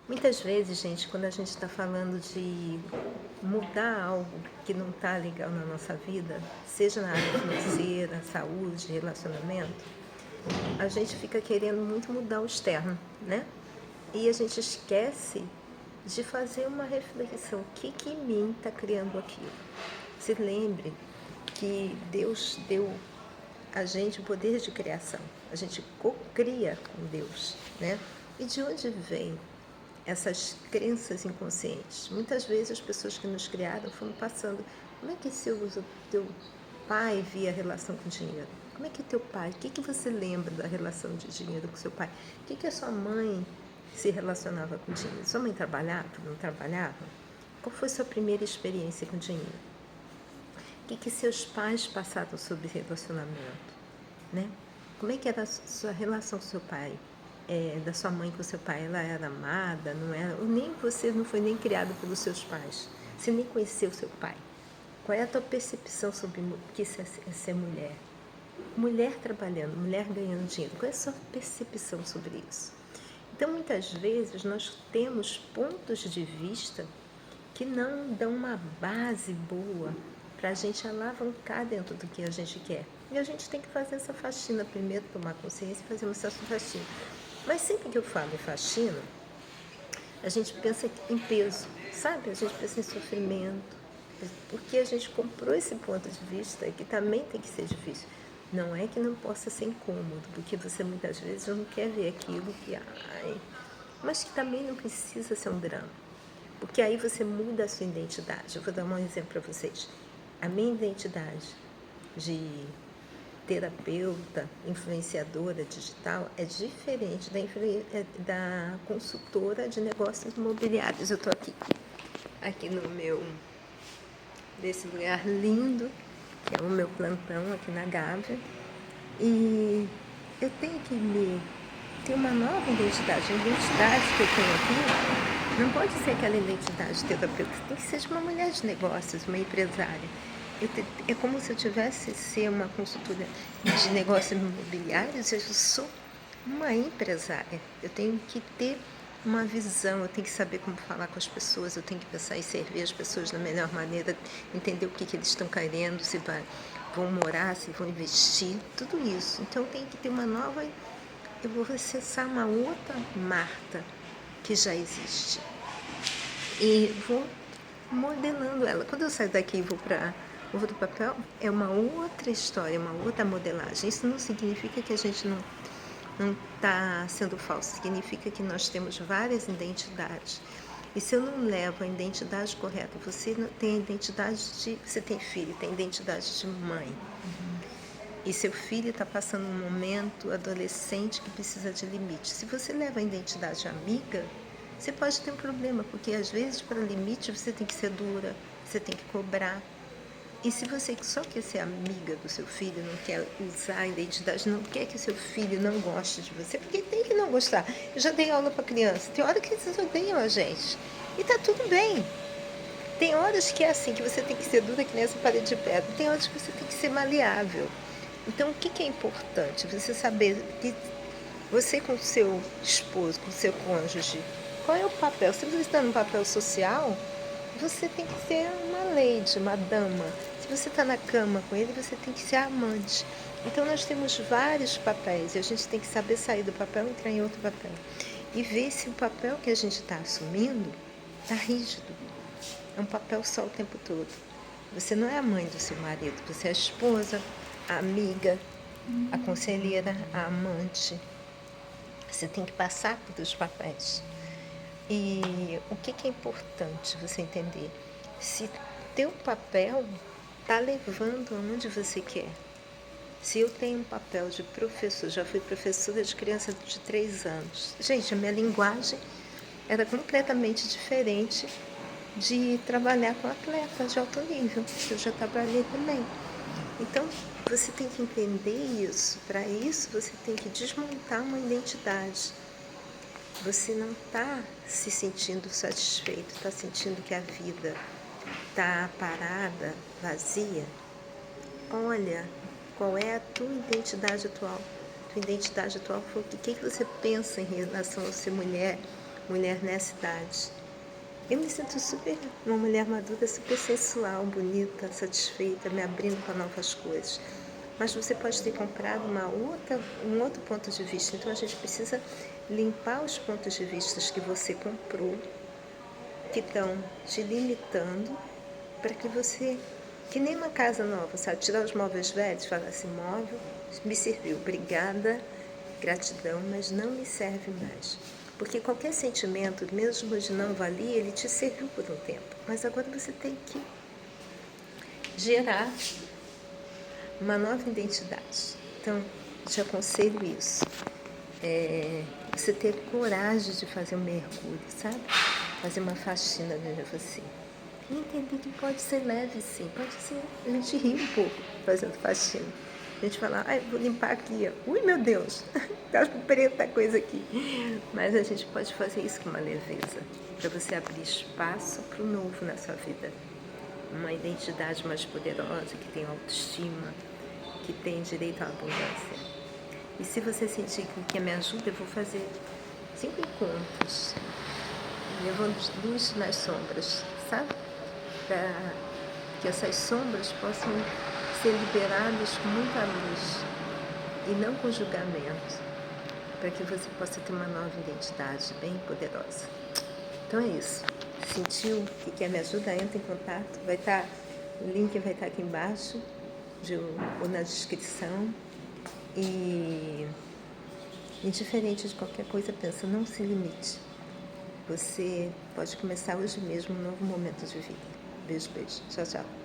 Muitas vezes, gente, quando a gente está falando de mudar algo que não está legal na nossa vida, seja na área financeira, saúde, relacionamento, a gente fica querendo muito mudar o externo, né? E a gente esquece de fazer uma reflexão. O que em mim está criando aquilo? Se lembre que Deus deu a gente o poder de criação. A gente co-cria com Deus, né? E de onde vem essas crenças inconscientes? Muitas vezes as pessoas que nos criaram foram passando. Como é que teu pai via a relação com o dinheiro? Como é que teu pai, o que você lembra da relação de dinheiro com seu pai? O que a sua mãe se relacionava com o dinheiro? Sua mãe trabalhava, não trabalhava? Qual foi sua primeira experiência com o dinheiro? O que seus pais passaram sobre relacionamento, né? Como é que era a sua relação com seu pai? Da sua mãe com seu pai, ela era amada, não era? Ou nem você não foi nem criado pelos seus pais, você nem conheceu seu pai. Qual é a tua percepção sobre o que é ser mulher? Mulher trabalhando, mulher ganhando dinheiro, qual é a sua percepção sobre isso? Então, muitas vezes, nós temos pontos de vista que não dão uma base boa para a gente alavancar dentro do que a gente quer. E a gente tem que fazer essa faxina primeiro, tomar consciência e fazer essa faxina. Mas sempre que eu falo em faxina, a gente pensa em peso, sabe? A gente pensa em sofrimento, porque a gente comprou esse ponto de vista que também tem que ser difícil. Não é que não possa ser incômodo, porque você muitas vezes não quer ver aquilo que, mas que também não precisa ser um drama. Porque aí você muda a sua identidade. Eu vou dar um exemplo para vocês. A minha identidade de terapeuta, influenciadora digital é diferente da consultora de negócios imobiliários. Eu estou aqui no meu, desse lugar lindo, que é o meu plantão aqui na Gávea, e eu tenho que ter uma nova identidade. A identidade que eu tenho aqui não pode ser aquela identidade terapeuta, tem que ser de uma mulher de negócios, uma empresária. É como se eu tivesse ser uma consultora de negócios imobiliários, eu sou uma empresária. Eu tenho que ter uma visão, eu tenho que saber como falar com as pessoas, eu tenho que pensar em servir as pessoas da melhor maneira, entender o que eles estão querendo, se vão morar, se vão investir, tudo isso. Então eu tenho que ter uma nova, eu vou acessar uma outra Marta que já existe. E vou modelando ela. Quando eu saio daqui e vou para o do papel, é uma outra história, uma outra modelagem. Isso não significa que a gente não está sendo falso, significa que nós temos várias identidades. E se eu não levo a identidade correta, você não tem a identidade de. Você tem filho, tem identidade de mãe. E seu filho está passando um momento adolescente que precisa de limite. Se você leva a identidade amiga, você pode ter um problema, porque às vezes para limite você tem que ser dura, você tem que cobrar. E se você só quer ser amiga do seu filho, não quer usar a identidade, não quer que seu filho não goste de você, porque tem que não gostar. Eu já dei aula para criança, tem hora que eles odeiam a gente. E tá tudo bem. Tem horas que é assim, que você tem que ser dura que nem essa parede de pedra. Tem horas que você tem que ser maleável. Então, o que é importante? Você saber que você com o seu esposo, com o seu cônjuge, qual é o papel? Se você está no papel social, você tem que ser uma lady, uma dama. Se você está na cama com ele, você tem que ser amante. Então, nós temos vários papéis e a gente tem que saber sair do papel e entrar em outro papel. E ver se o papel que a gente está assumindo está rígido. É um papel só o tempo todo. Você não é a mãe do seu marido, você é a esposa, a amiga, a conselheira, a amante. Você tem que passar por os papéis. E o que é importante você entender? Se teu papel está levando aonde você quer. Se eu tenho um papel de professor, já fui professora de criança de 3 anos. Gente, a minha linguagem era completamente diferente de trabalhar com atletas de alto nível. Eu já trabalhei também. Então, você tem que entender isso. Para isso, você tem que desmontar uma identidade. Você não está se sentindo satisfeito, está sentindo que a vida está parada, vazia. Olha, qual é a tua identidade atual? Tua identidade atual foi o que você pensa em relação a ser mulher, mulher nessa idade. Eu me sinto uma mulher madura, super sensual, bonita, satisfeita, me abrindo para novas coisas. Mas você pode ter comprado um outro ponto de vista. Então a gente precisa limpar os pontos de vista que você comprou, que estão te limitando, para que você, que nem uma casa nova, sabe? Tirar os móveis velhos, falar assim, móvel me serviu, obrigada, gratidão, mas não me serve mais. Porque qualquer sentimento, mesmo de não valia, ele te serviu por um tempo. Mas agora você tem que gerar uma nova identidade. Então, te aconselho isso. Você ter coragem de fazer um mergulho, sabe? Fazer uma faxina dentro de você. E entender que pode ser leve, sim. Pode ser. A gente ri um pouco fazendo faxina. A gente fala, ai, vou limpar aqui. Ui, meu Deus, tá preta a coisa aqui. Mas a gente pode fazer isso com uma leveza, para você abrir espaço para o novo na sua vida. Uma identidade mais poderosa, que tem autoestima, que tem direito à abundância. E se você sentir que quer me ajuda, eu vou fazer 5 encontros, levando luz nas sombras, sabe? Para que essas sombras possam ser liberadas com muita luz e não com julgamento, para que você possa ter uma nova identidade bem poderosa. Então é isso. Sentiu que quer me ajudar? Entra em contato. O link vai estar aqui embaixo ou na descrição. E indiferente de qualquer coisa, pensa, não se limite. Você pode começar hoje mesmo um novo momento de vida. Beijo, beijo. Tchau, tchau.